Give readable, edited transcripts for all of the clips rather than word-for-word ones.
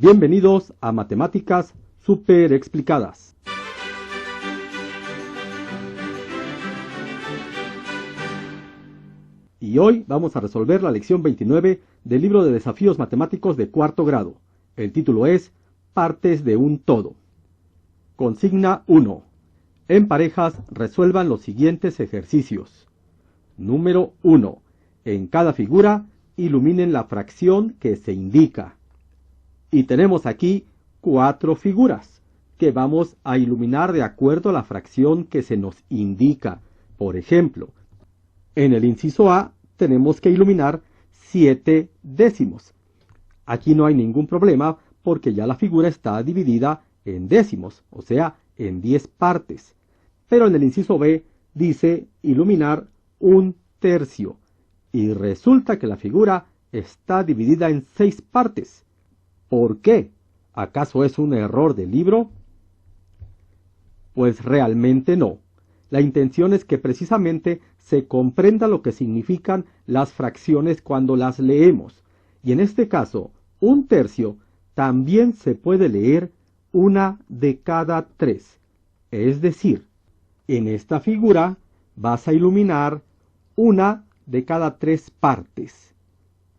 Bienvenidos a Matemáticas Super Explicadas. Y hoy vamos a resolver la lección 29 del libro de desafíos matemáticos de cuarto grado. El título es Partes de un todo. Consigna 1. En parejas resuelvan los siguientes ejercicios. Número 1. En cada figura iluminen la fracción que se indica. Y tenemos aquí 4 figuras que vamos a iluminar de acuerdo a la fracción que se nos indica. Por ejemplo, en el inciso A tenemos que iluminar 7 décimos. Aquí no hay ningún problema porque ya la figura está dividida en décimos, o sea, en 10 partes. Pero en el inciso B dice iluminar 1/3. Y resulta que la figura está dividida en 6 partes. ¿Por qué? ¿Acaso es un error del libro? Pues realmente no. La intención es que precisamente se comprenda lo que significan las fracciones cuando las leemos. Y en este caso, 1/3 también se puede leer 1 de cada 3. Es decir, en esta figura vas a iluminar 1 de cada 3 partes.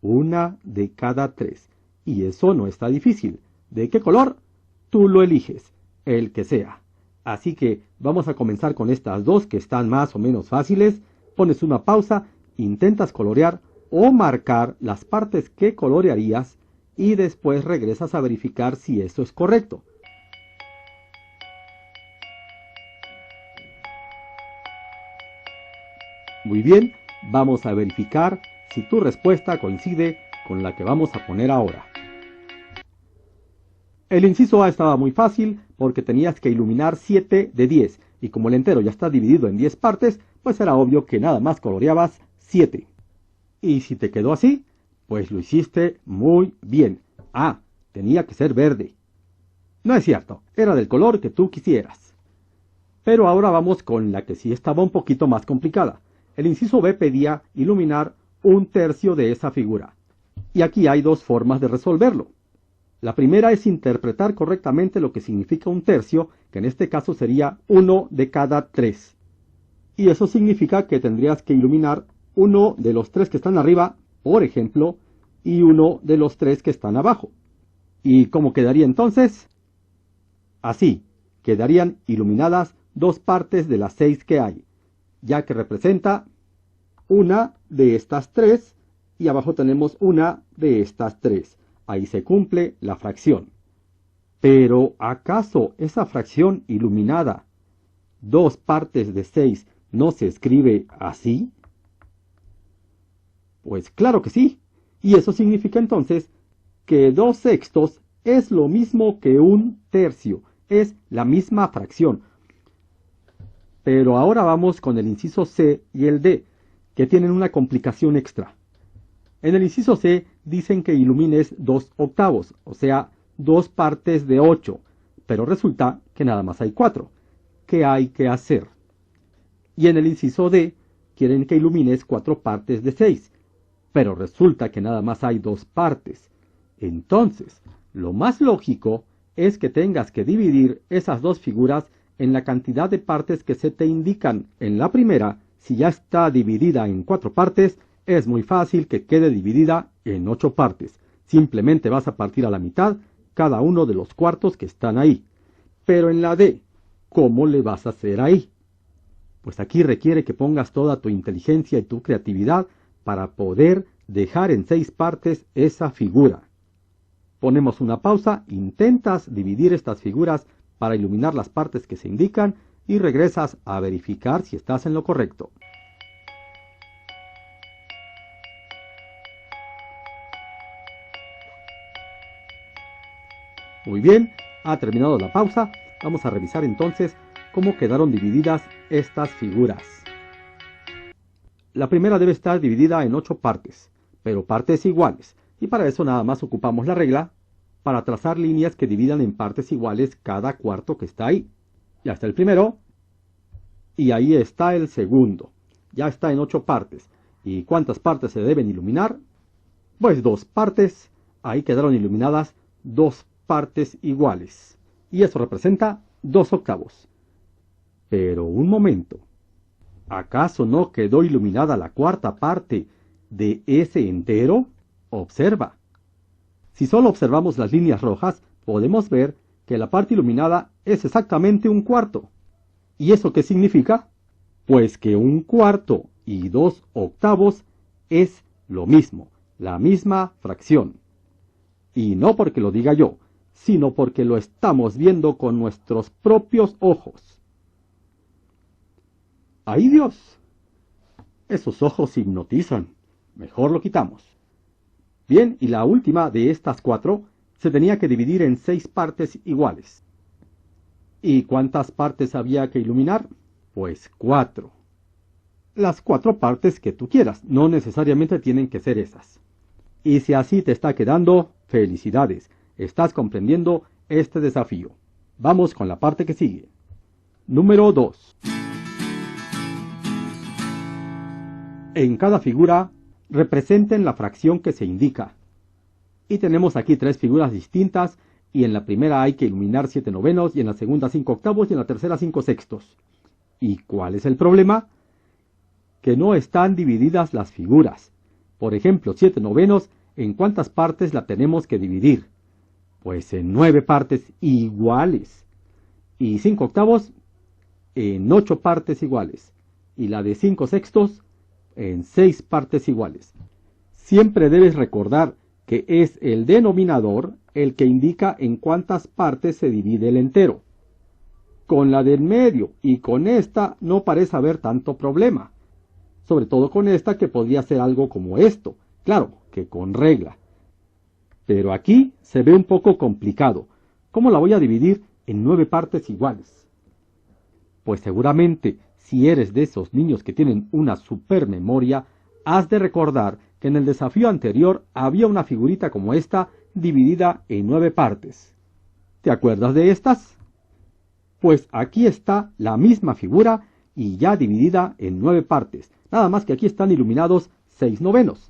1 de cada 3. Y eso no está difícil. ¿De qué color? Tú lo eliges, el que sea. Así que vamos a comenzar con estas dos que están más o menos fáciles. Pones una pausa, intentas colorear o marcar las partes que colorearías y después regresas a verificar si eso es correcto. Muy bien, vamos a verificar si tu respuesta coincide con la que vamos a poner ahora. El inciso A estaba muy fácil porque tenías que iluminar 7 de 10 y como el entero ya está dividido en 10 partes, pues era obvio que nada más coloreabas 7. Y si te quedó así, pues lo hiciste muy bien. Ah, tenía que ser verde. No es cierto, era del color que tú quisieras. Pero ahora vamos con la que sí estaba un poquito más complicada. El inciso B pedía iluminar 1/3 de esa figura. Y aquí hay dos formas de resolverlo. La primera es interpretar correctamente lo que significa 1/3, que en este caso sería 1 de cada 3. Y eso significa que tendrías que iluminar 1 de los 3 que están arriba, por ejemplo, y 1 de los 3 que están abajo. ¿Y cómo quedaría entonces? Así, quedarían iluminadas 2 partes de las 6 que hay, ya que representa una de estas 3 y abajo tenemos una de estas 3. Ahí se cumple la fracción. Pero, ¿acaso esa fracción iluminada, 2 partes de 6, no se escribe así? Pues claro que sí. Y eso significa entonces que 2/6 es lo mismo que 1/3. Es la misma fracción. Pero ahora vamos con el inciso C y el D, que tienen una complicación extra. En el inciso C dicen que ilumines 2/8, o sea, 2 partes de 8, pero resulta que nada más hay 4. ¿Qué hay que hacer? Y en el inciso D quieren que ilumines 4 partes de 6, pero resulta que nada más hay 2 partes. Entonces, lo más lógico es que tengas que dividir esas dos figuras en la cantidad de partes que se te indican. En la primera, si ya está dividida en 4 partes, es muy fácil que quede dividida en 8 partes. Simplemente vas a partir a la mitad cada uno de los cuartos que están ahí. Pero en la D, ¿cómo le vas a hacer ahí? Pues aquí requiere que pongas toda tu inteligencia y tu creatividad para poder dejar en 6 partes esa figura. Ponemos una pausa, intentas dividir estas figuras para iluminar las partes que se indican y regresas a verificar si estás en lo correcto. Muy bien, ha terminado la pausa. Vamos a revisar entonces cómo quedaron divididas estas figuras. La primera debe estar dividida en 8 partes, pero partes iguales. Y para eso nada más ocupamos la regla para trazar líneas que dividan en partes iguales cada cuarto que está ahí. Ya está el primero. Y ahí está el segundo. Ya está en 8 partes. ¿Y cuántas partes se deben iluminar? Pues 2 partes. Ahí quedaron iluminadas 2 partes iguales. Y eso representa 2/8. Pero un momento. ¿Acaso no quedó iluminada la cuarta parte de ese entero? Observa. Si solo observamos las líneas rojas, podemos ver que la parte iluminada es exactamente 1/4. ¿Y eso qué significa? Pues que 1/4 y 2/8 es lo mismo, la misma fracción. Y no porque lo diga yo, sino porque lo estamos viendo con nuestros propios ojos. ¡Ay Dios! Esos ojos hipnotizan. Mejor lo quitamos. Bien, y la última de estas 4 se tenía que dividir en 6 partes iguales. ¿Y cuántas partes había que iluminar? Pues 4. Las 4 partes que tú quieras, no necesariamente tienen que ser esas. Y si así te está quedando, felicidades, estás comprendiendo este desafío. Vamos con la parte que sigue. Número 2. En cada figura, representen la fracción que se indica. Y tenemos aquí 3 figuras distintas, y en la primera hay que iluminar 7/9, y en la segunda 5/8, y en la tercera 5/6. ¿Y cuál es el problema? Que no están divididas las figuras. Por ejemplo, 7/9, ¿en cuántas partes la tenemos que dividir? Pues en 9 partes iguales. Y 5/8 en 8 partes iguales. Y la de 5/6 en 6 partes iguales. Siempre debes recordar que es el denominador el que indica en cuántas partes se divide el entero. Con la del medio y con esta no parece haber tanto problema. Sobre todo con esta, que podría ser algo como esto. Claro, que con regla. Pero aquí se ve un poco complicado. ¿Cómo la voy a dividir en 9 partes iguales? Pues seguramente, si eres de esos niños que tienen una super memoria, has de recordar que en el desafío anterior había una figurita como esta dividida en 9 partes. ¿Te acuerdas de estas? Pues aquí está la misma figura y ya dividida en 9 partes. Nada más que aquí están iluminados 6/9.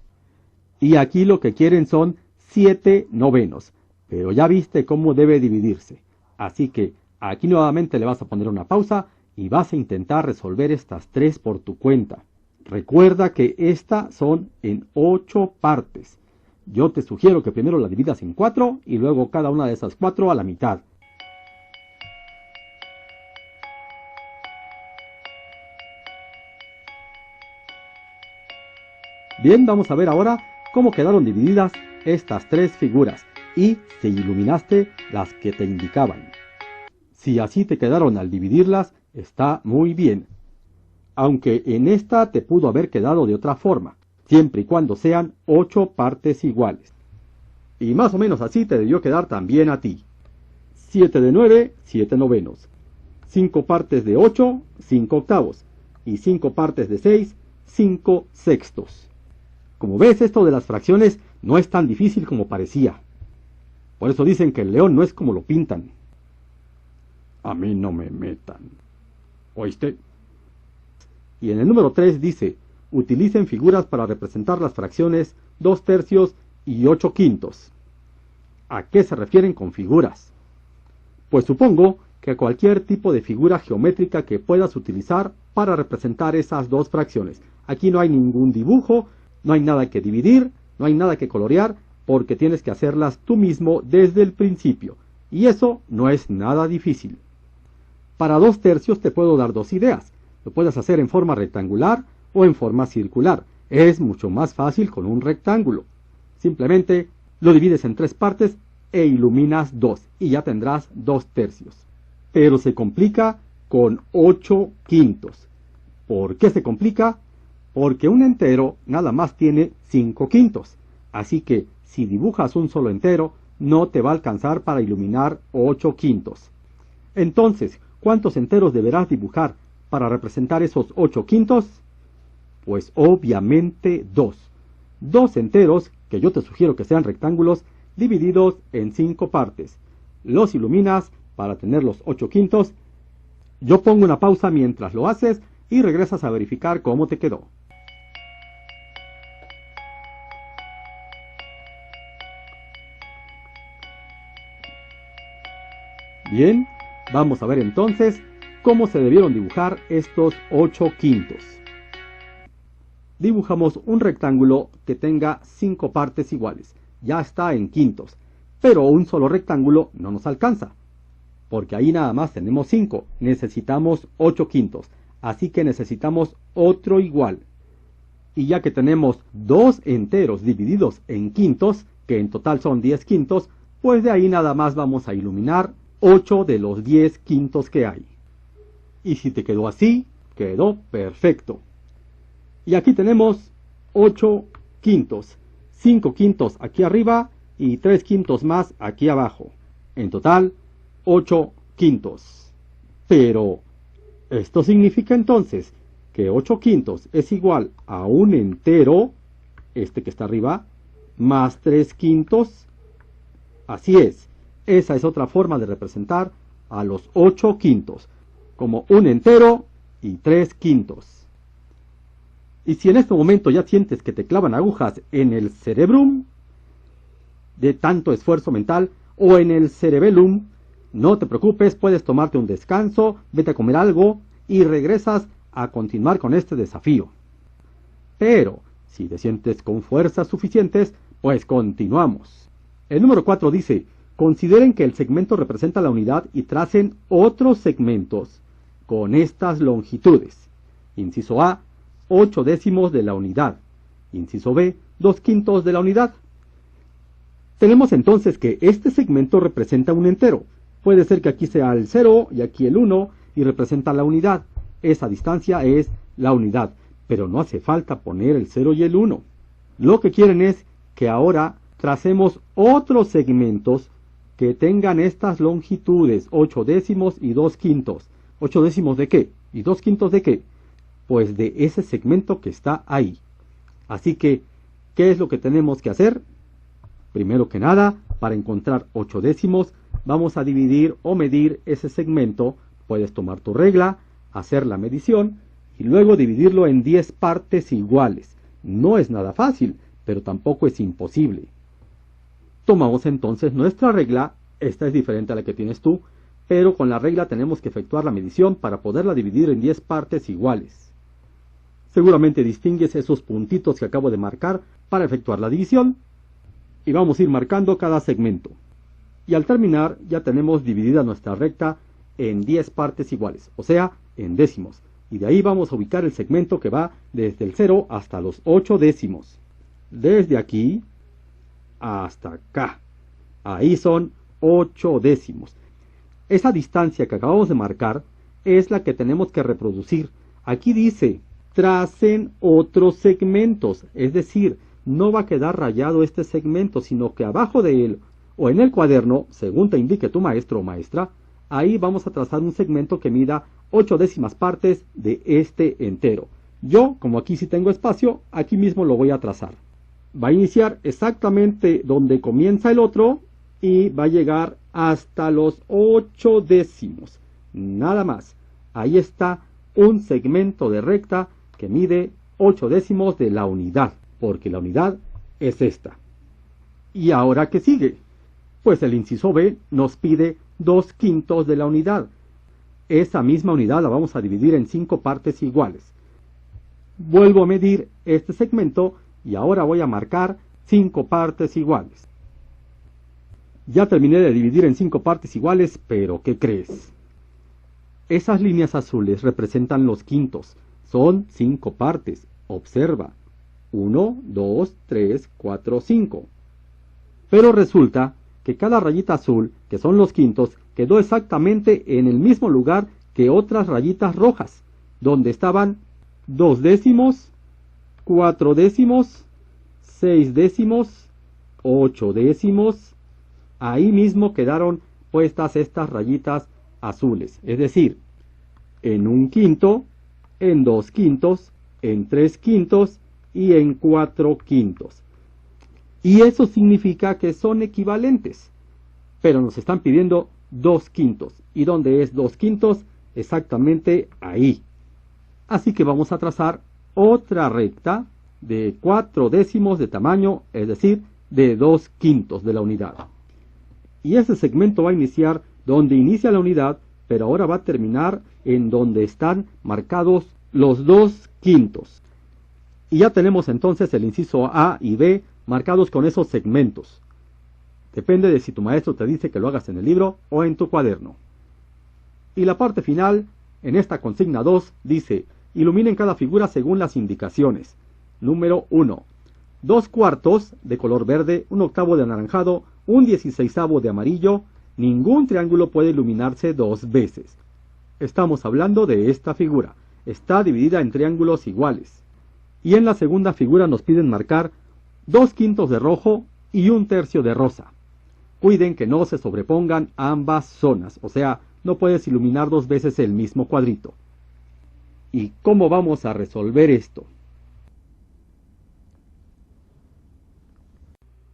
Y aquí lo que quieren son 7/9. Pero ya viste cómo debe dividirse. Así que aquí nuevamente le vas a poner una pausa y vas a intentar resolver estas 3 por tu cuenta. Recuerda que estas son en 8 partes. Yo te sugiero que primero la dividas en 4 y luego cada una de esas 4 a la mitad. Bien, vamos a ver ahora cómo quedaron divididas estas 3 figuras y si iluminaste las que te indicaban. Si así te quedaron al dividirlas, está muy bien. Aunque en esta te pudo haber quedado de otra forma, siempre y cuando sean 8 partes iguales. Y más o menos así te debió quedar también a ti. 7/9, 7/9. 5 partes de 8, 5/8. Y 5 partes de 6, 5/6. Como ves, esto de las fracciones no es tan difícil como parecía. Por eso dicen que el león no es como lo pintan. A mí no me metan. ¿Oíste? Y en el número 3 dice, utilicen figuras para representar las fracciones 2/3 y 8/5. ¿A qué se refieren con figuras? Pues supongo que a cualquier tipo de figura geométrica que puedas utilizar para representar esas 2 fracciones. Aquí no hay ningún dibujo, no hay nada que dividir, no hay nada que colorear, porque tienes que hacerlas tú mismo desde el principio. Y eso no es nada difícil. Para 2/3 te puedo dar 2 ideas. Lo puedes hacer en forma rectangular o en forma circular. Es mucho más fácil con un rectángulo. Simplemente lo divides en 3 partes e iluminas 2 y ya tendrás 2/3. Pero se complica con 8/5. ¿Por qué se complica? Porque un entero nada más tiene 5/5. Así que si dibujas un solo entero, no te va a alcanzar para iluminar 8/5. Entonces, ¿cuántos enteros deberás dibujar para representar esos 8/5? Pues obviamente 2. 2 enteros, que yo te sugiero que sean rectángulos, divididos en 5 partes. Los iluminas para tener los 8/5. Yo pongo una pausa mientras lo haces y regresas a verificar cómo te quedó. Bien, vamos a ver entonces cómo se debieron dibujar estos 8 quintos. Dibujamos un rectángulo que tenga 5 partes iguales. Ya está en quintos, pero un solo rectángulo no nos alcanza, porque ahí nada más tenemos 5, necesitamos 8 quintos, así que necesitamos otro igual. Y ya que tenemos 2 enteros divididos en quintos, que en total son 10 quintos, pues de ahí nada más vamos a iluminar 8 de los 10 quintos que hay. Y si te quedó así, quedó perfecto. Y aquí tenemos 8 quintos, 5 quintos aquí arriba y 3 quintos más aquí abajo. En total, 8 quintos. Pero, esto significa entonces que 8 quintos es igual a un entero, este que está arriba, más 3 quintos. Así es, esa es otra forma de representar a los 8 quintos, como un entero y 3 quintos. Y si en este momento ya sientes que te clavan agujas en el cerebrum, de tanto esfuerzo mental, o en el cerebellum, no te preocupes, puedes tomarte un descanso, vete a comer algo y regresas a continuar con este desafío. Pero, si te sientes con fuerzas suficientes, pues continuamos. El número 4 dice, consideren que el segmento representa la unidad y tracen otros segmentos con estas longitudes. Inciso A, 8 décimos de la unidad. Inciso B, 2 quintos de la unidad. Tenemos entonces que este segmento representa un entero. Puede ser que aquí sea el 0 y aquí el 1 y representa la unidad. Esa distancia es la unidad, pero no hace falta poner el 0 y el 1. Lo que quieren es que ahora tracemos otros segmentos que tengan estas longitudes, 8 décimos y 2 quintos. ¿8 décimos de qué? ¿Y 2 quintos de qué? Pues de ese segmento que está ahí. Así que, ¿qué es lo que tenemos que hacer? Primero que nada, para encontrar 8 décimos, vamos a dividir o medir ese segmento. Puedes tomar tu regla, hacer la medición y luego dividirlo en 10 partes iguales. No es nada fácil, pero tampoco es imposible. Tomamos entonces nuestra regla, esta es diferente a la que tienes tú, pero con la regla tenemos que efectuar la medición para poderla dividir en 10 partes iguales. Seguramente distingues esos puntitos que acabo de marcar para efectuar la división, y vamos a ir marcando cada segmento. Y al terminar ya tenemos dividida nuestra recta en 10 partes iguales, o sea, en décimos. Y de ahí vamos a ubicar el segmento que va desde el 0 hasta los 8 décimos. Desde aquí hasta acá. Ahí son 8 décimos. Esa distancia que acabamos de marcar es la que tenemos que reproducir. Aquí dice, tracen otros segmentos, es decir, no va a quedar rayado este segmento, sino que abajo de él, o en el cuaderno, según te indique tu maestro o maestra, ahí vamos a trazar un segmento que mida 8 décimas partes de este entero. Yo, como aquí sí tengo espacio, aquí mismo lo voy a trazar. Va a iniciar exactamente donde comienza el otro y va a llegar hasta los 8 décimos. Nada más. Ahí está un segmento de recta que mide 8 décimos de la unidad, porque la unidad es esta. ¿Y ahora qué sigue? Pues el inciso B nos pide 2 quintos de la unidad. Esa misma unidad la vamos a dividir en 5 partes iguales. Vuelvo a medir este segmento y ahora voy a marcar 5 partes iguales. Ya terminé de dividir en 5 partes iguales, pero ¿qué crees? Esas líneas azules representan los quintos. Son 5 partes. Observa. 1, 2, 3, 4, 5. Pero resulta que cada rayita azul, que son los quintos, quedó exactamente en el mismo lugar que otras rayitas rojas, donde estaban 2 décimos, 4 décimos, 6 décimos, 8 décimos. Ahí mismo quedaron puestas estas rayitas azules, es decir, en 1 quinto, en 2 quintos, en 3 quintos y en 4 quintos. Y eso significa que son equivalentes, pero nos están pidiendo 2 quintos. ¿Y dónde es 2 quintos? Exactamente ahí. Así que vamos a trazar otra recta de 4 décimos de tamaño, es decir, de 2 quintos de la unidad. Y ese segmento va a iniciar donde inicia la unidad, pero ahora va a terminar en donde están marcados los 2/5. Y ya tenemos entonces el inciso A y B marcados con esos segmentos. Depende de si tu maestro te dice que lo hagas en el libro o en tu cuaderno. Y la parte final, en esta consigna 2, dice: iluminen cada figura según las indicaciones. Número 1. 2/4 de color verde, 1/8 de anaranjado, 1/16 de amarillo. Ningún triángulo puede iluminarse 2 veces. Estamos hablando de esta figura. Está dividida en triángulos iguales. Y en la segunda figura nos piden marcar 2/5 de rojo y 1/3 de rosa. Cuiden que no se sobrepongan ambas zonas, o sea, no puedes iluminar 2 veces el mismo cuadrito. ¿Y cómo vamos a resolver esto?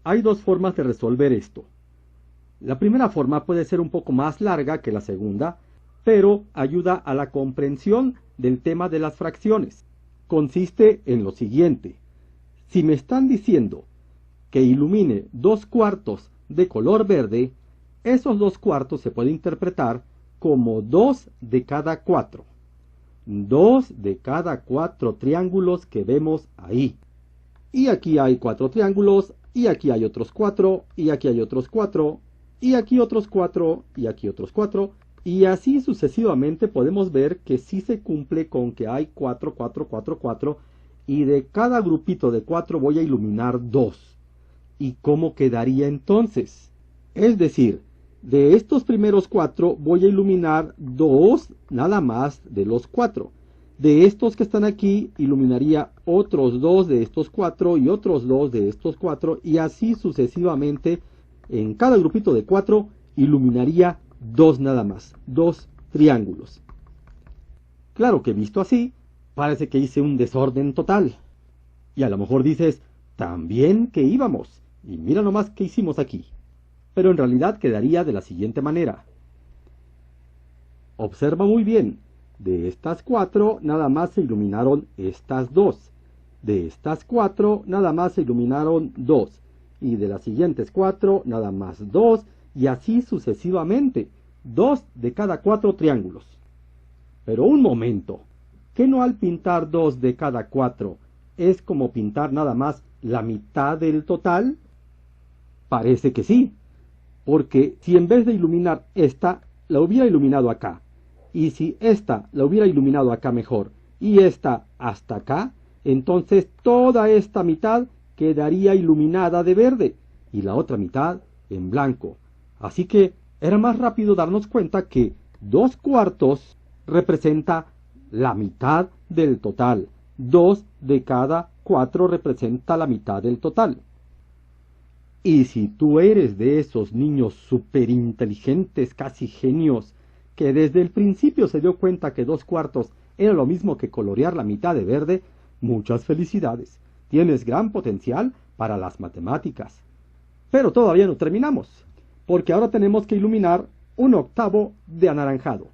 Hay 2 formas de resolver esto. La primera forma puede ser un poco más larga que la segunda, pero ayuda a la comprensión del tema de las fracciones. Consiste en lo siguiente: si me están diciendo que ilumine 2/4 de color verde, esos 2/4 se puede interpretar como 2 de cada 4. 2 de cada 4 triángulos que vemos ahí. Y aquí hay 4 triángulos, y aquí hay otros 4, y aquí hay otros 4, y aquí otros 4, y aquí otros 4, y así sucesivamente podemos ver que sí se cumple con que hay 4, 4, 4, 4, y de cada grupito de 4 voy a iluminar 2. ¿Y cómo quedaría entonces? Es decir, de estos primeros 4 voy a iluminar 2 nada más de los 4. De estos que están aquí, iluminaría otros 2 de estos 4 y otros 2 de estos 4, y así sucesivamente. En cada grupito de 4 iluminaría 2 nada más, 2 triángulos. Claro que visto así, parece que hice un desorden total. Y a lo mejor dices: también que íbamos, y mira nomás qué hicimos aquí. Pero en realidad quedaría de la siguiente manera. Observa muy bien. De estas 4 nada más se iluminaron estas 2. De estas 4 nada más se iluminaron 2. Y de las siguientes 4 nada más 2. Y así sucesivamente. 2 de cada 4 triángulos. Pero un momento. ¿Qué no al pintar 2 de cada 4 es como pintar nada más la mitad del total? Parece que sí. Porque si en vez de iluminar esta, la hubiera iluminado acá, y si esta la hubiera iluminado acá mejor, y esta hasta acá, entonces toda esta mitad quedaría iluminada de verde, y la otra mitad en blanco. Así que era más rápido darnos cuenta que 2/4 representa la mitad del total. 2 de cada 4 representa la mitad del total. Y si tú eres de esos niños superinteligentes, casi genios, que desde el principio se dio cuenta que 2/4 era lo mismo que colorear la mitad de verde, muchas felicidades. Tienes gran potencial para las matemáticas. Pero todavía no terminamos, porque ahora tenemos que iluminar 1/8 de anaranjado.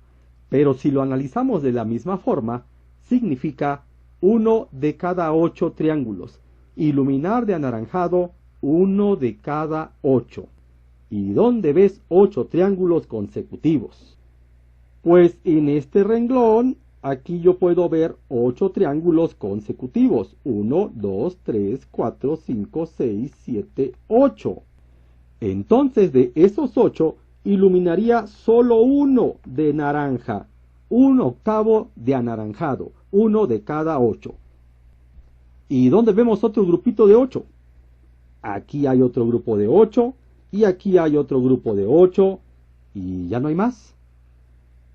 Pero si lo analizamos de la misma forma, significa 1 de cada 8 triángulos. Iluminar de anaranjado 1 de cada 8. ¿Y dónde ves 8 triángulos consecutivos? Pues en este renglón, aquí yo puedo ver 8 triángulos consecutivos. 1, 2, 3, 4, 5, 6, 7, 8. Entonces de esos 8, iluminaría solo 1 de naranja. 1/8 de anaranjado. 1 de cada 8. ¿Y dónde vemos otro grupito de 8? Aquí hay otro grupo de 8, y aquí hay otro grupo de 8, y ya no hay más.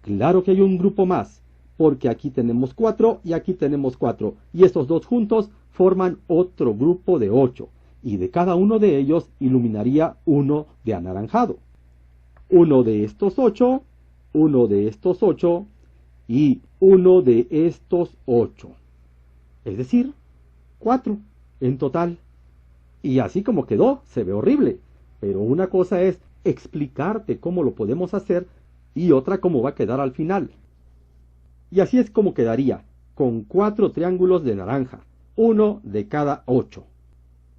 Claro que hay un grupo más, porque aquí tenemos 4 y aquí tenemos 4, y estos dos juntos forman otro grupo de 8, y de cada uno de ellos iluminaría 1 de anaranjado. 1 de estos 8, 1 de estos 8, y 1 de estos 8. Es decir, 4 en total. Y así como quedó, se ve horrible. Pero una cosa es explicarte cómo lo podemos hacer y otra cómo va a quedar al final. Y así es como quedaría, con 4 triángulos de naranja, 1 de cada 8.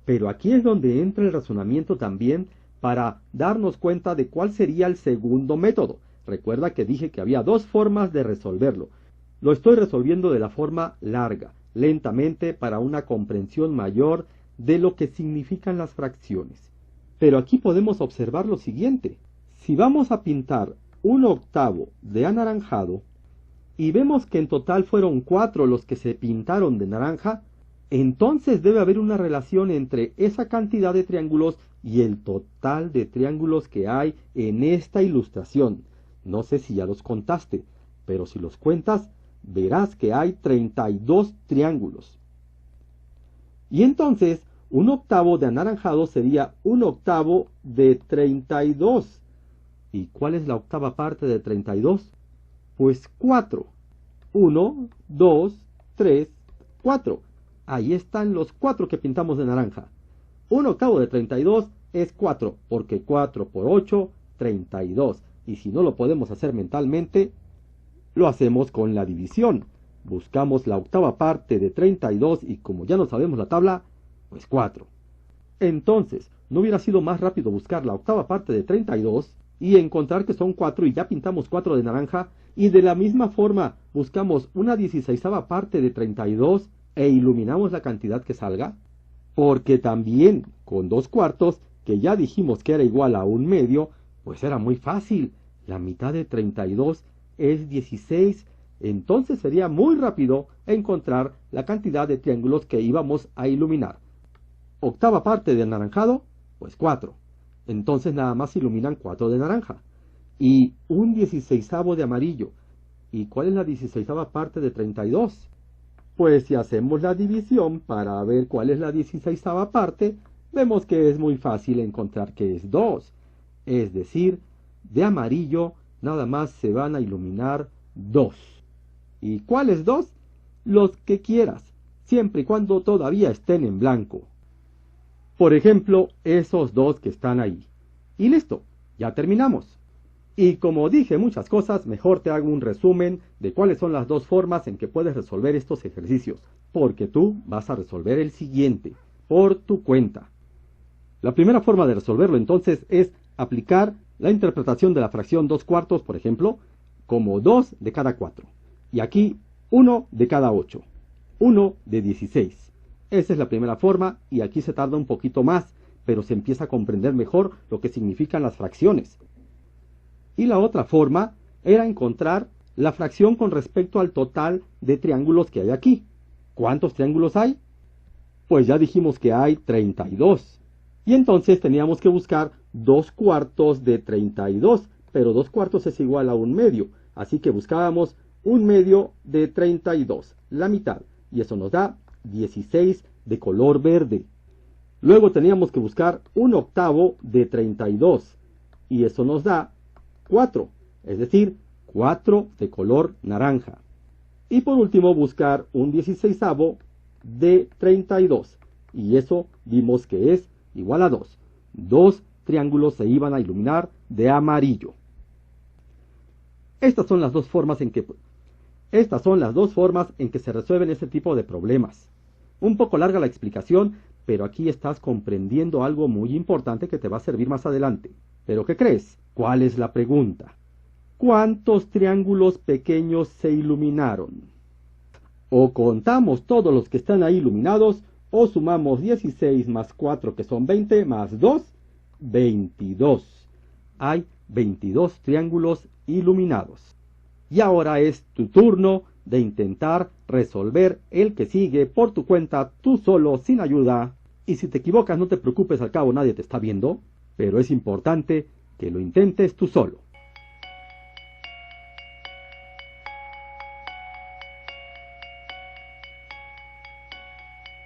Pero aquí es donde entra el razonamiento también para darnos cuenta de cuál sería el segundo método. Recuerda que dije que había dos formas de resolverlo. Lo estoy resolviendo de la forma larga, lentamente, para una comprensión mayor de lo que significan las fracciones. Pero aquí podemos observar lo siguiente. Si vamos a pintar 1/8 de anaranjado y vemos que en total fueron 4 los que se pintaron de naranja, entonces debe haber una relación entre esa cantidad de triángulos y el total de triángulos que hay en esta ilustración. No sé si ya los contaste, pero si los cuentas, verás que hay 32 triángulos. Y entonces, 1/8 de anaranjado sería 1/8 de 32. ¿Y cuál es la octava parte de 32? Pues 4. 1, 2, 3, 4. Ahí están los 4 que pintamos de naranja. 1/8 de 32 es 4, porque 4 por 8, 32. Y si no lo podemos hacer mentalmente, lo hacemos con la división. Buscamos la octava parte de 32 y como ya no sabemos la tabla, pues 4. Entonces, ¿no hubiera sido más rápido buscar la octava parte de 32 y encontrar que son 4 y ya pintamos 4 de naranja? Y de la misma forma buscamos una 16ª parte de 32 e iluminamos la cantidad que salga. Porque también con 2/4, que ya dijimos que era igual a 1/2, pues era muy fácil. La mitad de 32 es 16, entonces sería muy rápido encontrar la cantidad de triángulos que íbamos a iluminar. Octava parte de anaranjado, pues 4. Entonces nada más se iluminan 4 de naranja. Y un 16avo de amarillo. ¿Y cuál es la 16ava parte de 32? Pues si hacemos la división para ver cuál es la 16ava parte, vemos que es muy fácil encontrar que es 2. Es decir, de amarillo nada más se van a iluminar 2. ¿Y cuáles 2? Los que quieras, siempre y cuando todavía estén en blanco. Por ejemplo, esos 2 que están ahí. Y listo, ya terminamos. Y como dije muchas cosas, mejor te hago un resumen de cuáles son las 2 formas en que puedes resolver estos ejercicios, porque tú vas a resolver el siguiente, por tu cuenta. La primera forma de resolverlo entonces es aplicar la interpretación de la fracción 2/4, por ejemplo, como 2 de cada 4. Y aquí 1 de cada 8. 1 de 16. Esa es la primera forma y aquí se tarda un poquito más, pero se empieza a comprender mejor lo que significan las fracciones. Y la otra forma era encontrar la fracción con respecto al total de triángulos que hay aquí. ¿Cuántos triángulos hay? Pues ya dijimos que hay 32. Y entonces teníamos que buscar 2/4 de 32, pero 2/4 es igual a 1/2, así que buscábamos 1/2 de 32, la mitad, y eso nos da 16 de color verde. Luego teníamos que buscar 1/8 de 32, y eso nos da 4, es decir, 4 de color naranja. Y por último buscar un 16avo de 32, y eso vimos que es igual a 2. 2 triángulos se iban a iluminar de amarillo. Estas son las dos formas en que se resuelven este tipo de problemas. Un poco larga la explicación, pero aquí estás comprendiendo algo muy importante que te va a servir más adelante. ¿Pero qué crees? ¿Cuál es la pregunta? ¿Cuántos triángulos pequeños se iluminaron? O contamos todos los que están ahí iluminados, o sumamos 16 más 4 que son 20, más 2, 22. Hay 22 triángulos iluminados. Y ahora es tu turno de intentar resolver el que sigue por tu cuenta, tú solo, sin ayuda. Y si te equivocas, no te preocupes, al cabo nadie te está viendo, pero es importante que lo intentes tú solo.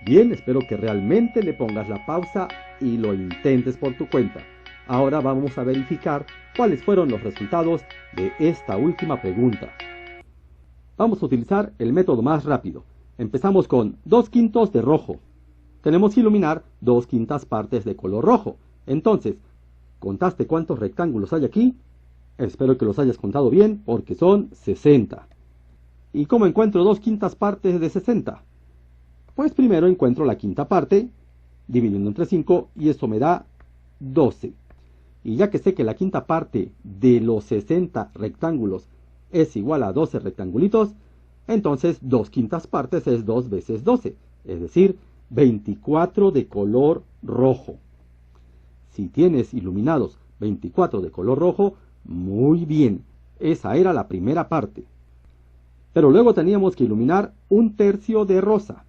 Bien, espero que realmente le pongas la pausa y lo intentes por tu cuenta. Ahora vamos a verificar cuáles fueron los resultados de esta última pregunta. Vamos a utilizar el método más rápido. Empezamos con 2/5 de rojo. Tenemos que iluminar 2/5 partes de color rojo. Entonces, ¿contaste cuántos rectángulos hay aquí? Espero que los hayas contado bien porque son 60. ¿Y cómo encuentro 2/5 partes de 60? Pues primero encuentro la quinta parte, dividiendo entre 5, y eso me da 12. Y ya que sé que la quinta parte de los 60 rectángulos es igual a 12 rectangulitos, entonces 2/5 partes es 2 veces 12, es decir, 24 de color rojo. Si tienes iluminados 24 de color rojo, muy bien, esa era la primera parte. Pero luego teníamos que iluminar 1/3 de rosa,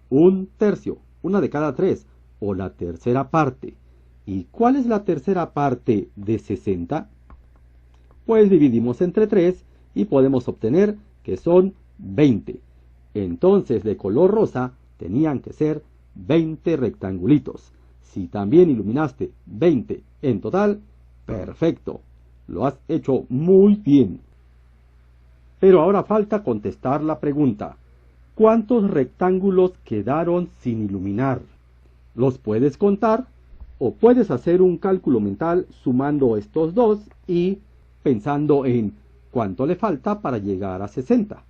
1/3, una de cada 3, o la tercera parte. ¿Y cuál es la tercera parte de 60? Pues dividimos entre 3 y podemos obtener que son 20. Entonces de color rosa tenían que ser 20 rectangulitos. Si también iluminaste 20 en total, perfecto. Lo has hecho muy bien. Pero ahora falta contestar la pregunta: ¿cuántos rectángulos quedaron sin iluminar? ¿Los puedes contar? O puedes hacer un cálculo mental sumando estos dos y pensando en cuánto le falta para llegar a 60.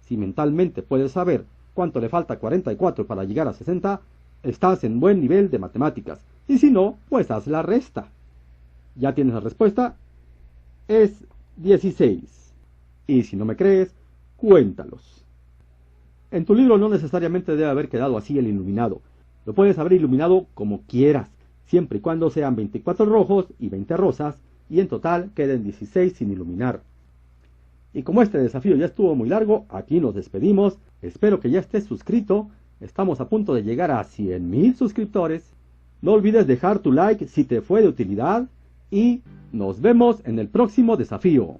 Si mentalmente puedes saber cuánto le falta a 44 para llegar a 60, estás en buen nivel de matemáticas. Y si no, pues haz la resta. ¿Ya tienes la respuesta? Es 16. Y si no me crees, cuéntalos. En tu libro no necesariamente debe haber quedado así el iluminado. Lo puedes haber iluminado como quieras, siempre y cuando sean 24 rojos y 20 rosas, y en total queden 16 sin iluminar. Y como este desafío ya estuvo muy largo, aquí nos despedimos. Espero que ya estés suscrito. Estamos a punto de llegar a 100,000 suscriptores. No olvides dejar tu like si te fue de utilidad. Y nos vemos en el próximo desafío.